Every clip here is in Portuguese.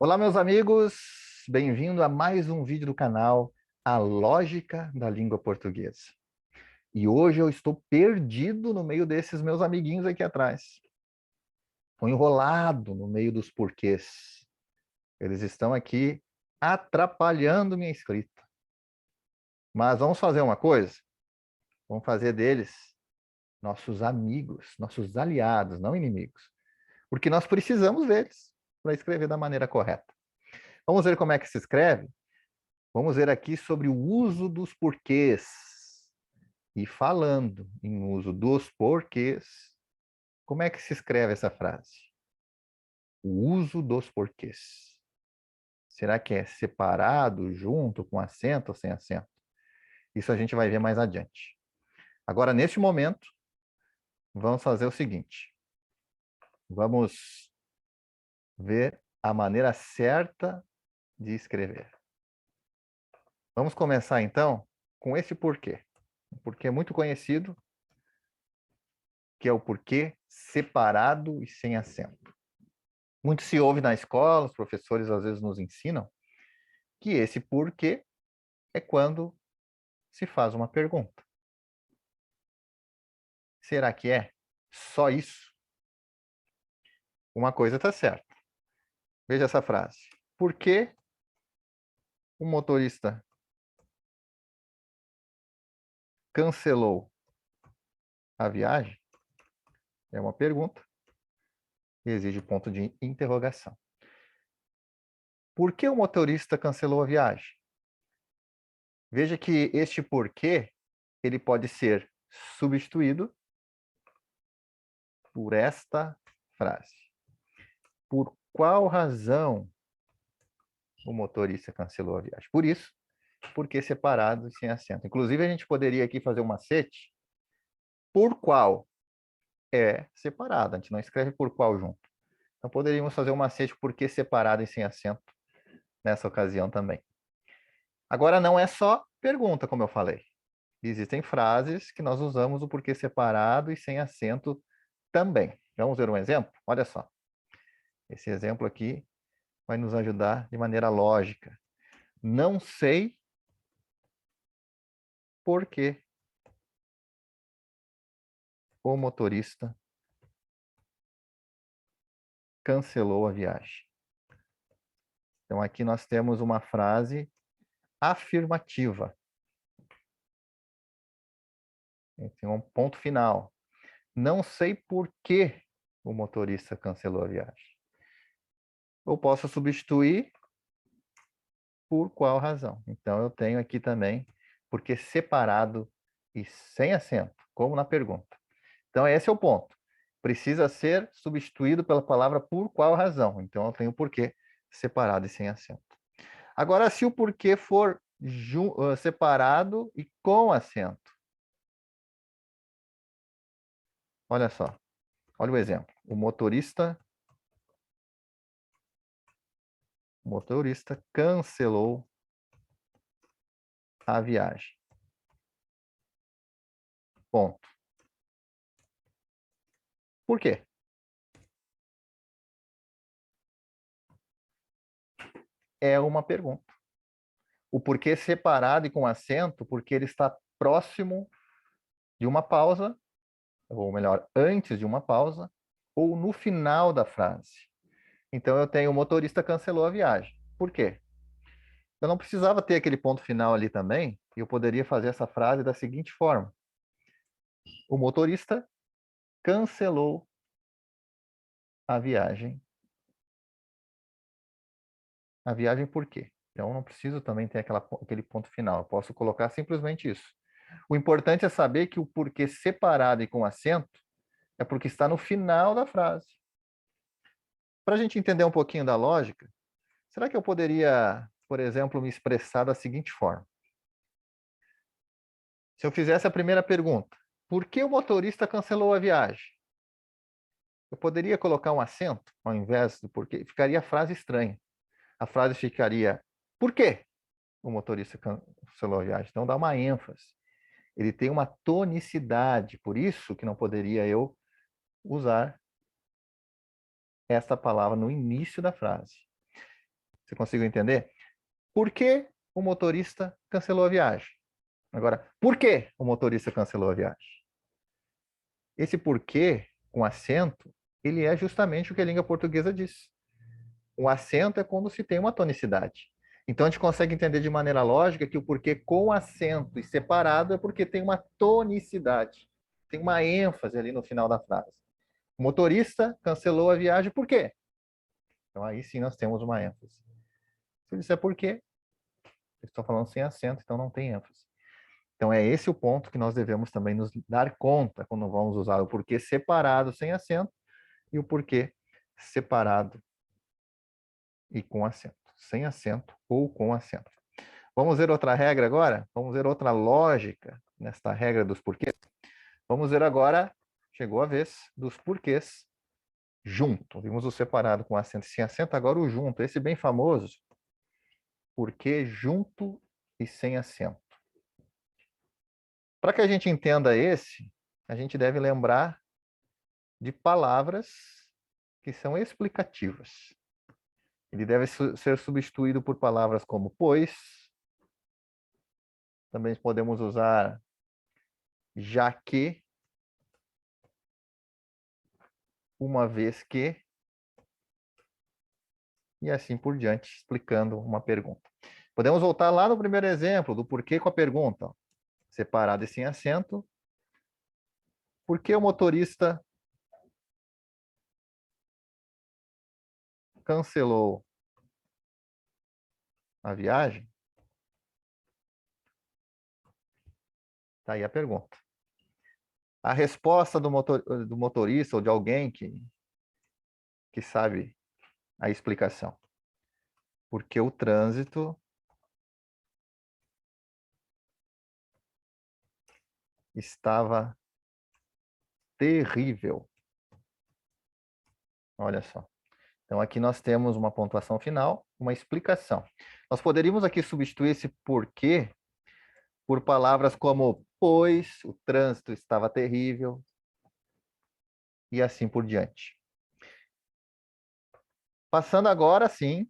Olá, meus amigos, bem-vindo a mais um vídeo do canal A Lógica da Língua Portuguesa. E hoje eu estou perdido no meio desses meus amiguinhos aqui atrás. Estou enrolado no meio dos porquês. Eles estão aqui atrapalhando minha escrita. Mas vamos fazer uma coisa? Vamos fazer deles nossos amigos, nossos aliados, não inimigos. Porque nós precisamos deles para escrever da maneira correta. Vamos ver como é que se escreve? Vamos ver aqui sobre o uso dos porquês. E falando em uso dos porquês, como é que se escreve essa frase? O uso dos porquês. Será que é separado, junto, com acento ou sem acento? Isso a gente vai ver mais adiante. Agora, neste momento, vamos fazer o seguinte. Vamos ver a maneira certa de escrever. Vamos começar, então, com esse porquê. Um porquê muito conhecido, que é o porquê separado e sem acento. Muito se ouve na escola, os professores às vezes nos ensinam, que esse porquê é quando se faz uma pergunta. Será que é só isso? Uma coisa está certa. Veja essa frase. Por que o motorista cancelou a viagem? É uma pergunta e exige ponto de interrogação. Por que o motorista cancelou a viagem? Veja que este porquê ele pode ser substituído por esta frase. Por qual razão o motorista cancelou a viagem? Por isso, porque separado e sem acento. Inclusive, a gente poderia aqui fazer um macete. Por qual é separado. A gente não escreve por qual junto. Então, poderíamos fazer um macete por que separado e sem acento nessa ocasião também. Agora, não é só pergunta, como eu falei. Existem frases que nós usamos o porquê separado e sem acento também. Vamos ver um exemplo? Olha só. Esse exemplo aqui vai nos ajudar de maneira lógica. Não sei por que o motorista cancelou a viagem. Então, aqui nós temos uma frase afirmativa. Tem um ponto final. Não sei por que o motorista cancelou a viagem. Eu posso substituir por qual razão. Então, eu tenho aqui também porque separado e sem acento, como na pergunta. Então, esse é o ponto. Precisa ser substituído pela palavra por qual razão. Então, eu tenho porquê separado e sem acento. Agora, se o porquê for separado e com acento. Olha só. Olha o exemplo. O motorista cancelou a viagem. Ponto. Por quê? É uma pergunta. O porquê separado e com acento, porque ele está próximo de uma pausa, ou melhor, antes de uma pausa, ou no final da frase. Então eu tenho o motorista cancelou a viagem. Por quê? Eu não precisava ter aquele ponto final ali também, e eu poderia fazer essa frase da seguinte forma: o motorista cancelou a viagem. A viagem por quê? Então, eu não preciso também ter aquele ponto final. Eu posso colocar simplesmente isso. O importante é saber que o porquê separado e com acento é porque está no final da frase. Para a gente entender um pouquinho da lógica, será que eu poderia, por exemplo, me expressar da seguinte forma? Se eu fizesse a primeira pergunta, por que o motorista cancelou a viagem? Eu poderia colocar um acento ao invés do porquê? Ficaria a frase estranha. A frase ficaria, por quê o motorista cancelou a viagem? Então dá uma ênfase. Ele tem uma tonicidade, por isso que não poderia eu usar esta palavra no início da frase. Você conseguiu entender? Por que o motorista cancelou a viagem? Agora, por que o motorista cancelou a viagem? Esse porquê, com acento, ele é justamente o que a língua portuguesa diz. O acento é quando se tem uma tonicidade. Então, a gente consegue entender de maneira lógica que o porquê com acento e separado é porque tem uma tonicidade, tem uma ênfase ali no final da frase. O motorista cancelou a viagem por quê? Então, aí sim nós temos uma ênfase. Se eu disser por quê, eu estou falando sem acento, então não tem ênfase. Então, é esse o ponto que nós devemos também nos dar conta quando vamos usar o porquê separado sem acento e o porquê separado e com acento. Sem acento ou com acento. Vamos ver outra regra agora? Vamos ver outra lógica nesta regra dos porquês? Vamos ver agora, chegou a vez, dos porquês junto. Vimos o separado com acento e sem acento, agora o junto. Esse bem famoso, porquê junto e sem acento. Para que a gente entenda esse, a gente deve lembrar de palavras que são explicativas. Ele deve ser substituído por palavras como pois. Também podemos usar já que, uma vez que, e assim por diante, explicando uma pergunta. Podemos voltar lá no primeiro exemplo, do porquê com a pergunta. Separado e sem acento. Por que o motorista cancelou a viagem? Está aí a pergunta. A resposta do motorista ou de alguém que sabe a explicação. Porque o trânsito estava terrível. Olha só. Então, aqui nós temos uma pontuação final, uma explicação. Nós poderíamos aqui substituir esse porquê por palavras como pois o trânsito estava terrível e assim por diante. Passando agora, sim,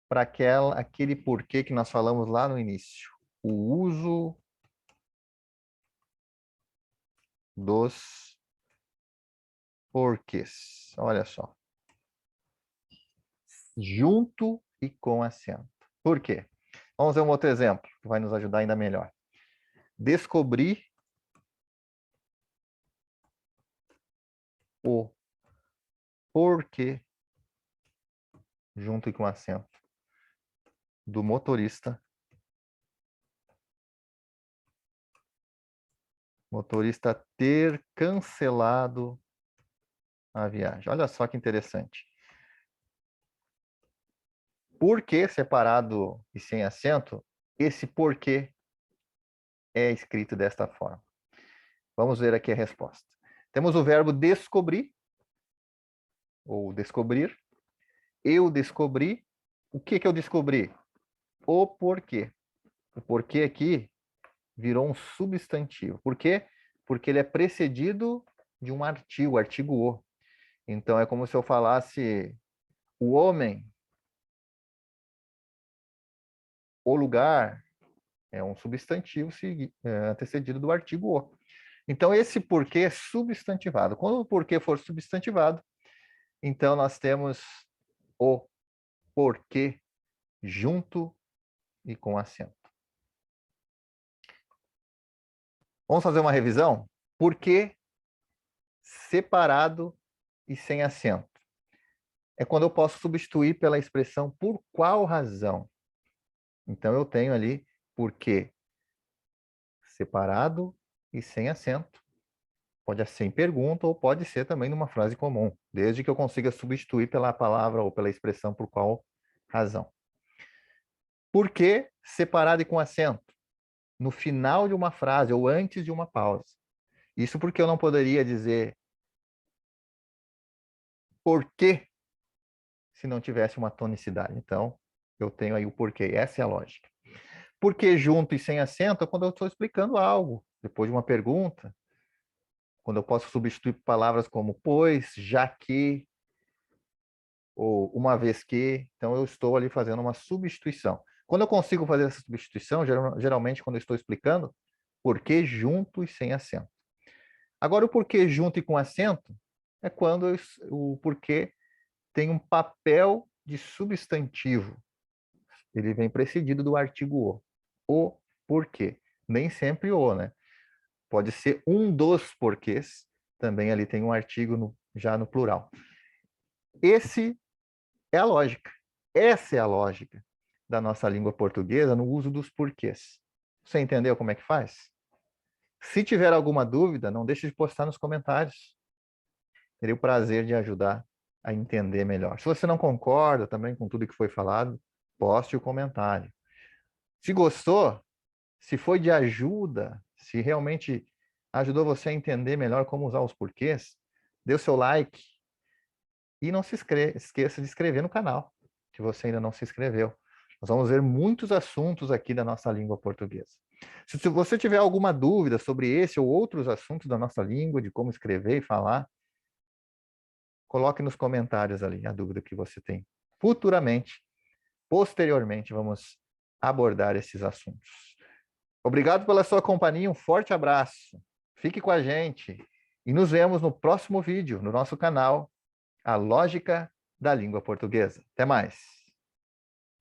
para aquele porquê que nós falamos lá no início. O uso dos porquês. Olha só. Junto e com acento. Por quê? Vamos ver um outro exemplo que vai nos ajudar ainda melhor. Descobrir o porquê junto e com acento do motorista ter cancelado a viagem. Olha só que interessante. Porquê separado e sem acento, esse porquê é escrito desta forma. Vamos ver aqui a resposta. Temos o verbo descobrir, ou descobrir. Eu descobri. O que eu descobri? O porquê. O porquê aqui virou um substantivo. Por quê? Porque ele é precedido de um artigo, artigo o. Então, é como se eu falasse o homem, o lugar, é um substantivo antecedido do artigo o. Então, esse porquê é substantivado. Quando o porquê for substantivado, então nós temos o porquê junto e com acento. Vamos fazer uma revisão? Porquê separado e sem acento. É quando eu posso substituir pela expressão por qual razão. Então, eu tenho ali porquê separado e sem acento. Pode ser em pergunta ou pode ser também numa frase comum, desde que eu consiga substituir pela palavra ou pela expressão por qual razão. Porquê separado e com acento? No final de uma frase ou antes de uma pausa. Isso porque eu não poderia dizer porquê se não tivesse uma tonicidade. Então, eu tenho aí o porquê. Essa é a lógica. Porquê junto e sem acento é quando eu estou explicando algo, depois de uma pergunta, quando eu posso substituir palavras como pois, já que, ou uma vez que, então eu estou ali fazendo uma substituição. Quando eu consigo fazer essa substituição, geralmente quando eu estou explicando, porquê junto e sem acento. Agora, o porquê junto e com acento é quando o porquê tem um papel de substantivo. Ele vem precedido do artigo o porquê. Nem sempre o, né? Pode ser um dos porquês, também ali tem um artigo já no plural. Esse é a lógica. Essa é a lógica da nossa língua portuguesa no uso dos porquês. Você entendeu como é que faz? Se tiver alguma dúvida, não deixe de postar nos comentários. Terei o prazer de ajudar a entender melhor. Se você não concorda também com tudo que foi falado, poste o comentário. Se gostou, se foi de ajuda, se realmente ajudou você a entender melhor como usar os porquês, dê o seu like e não se esqueça de inscrever no canal, se você ainda não se inscreveu. Nós vamos ver muitos assuntos aqui da nossa língua portuguesa. Se você tiver alguma dúvida sobre esse ou outros assuntos da nossa língua, de como escrever e falar, coloque nos comentários ali a dúvida que você tem. Futuramente, posteriormente, vamos abordar esses assuntos. Obrigado pela sua companhia, um forte abraço. Fique com a gente e nos vemos no próximo vídeo, no nosso canal, A Lógica da Língua Portuguesa. Até mais!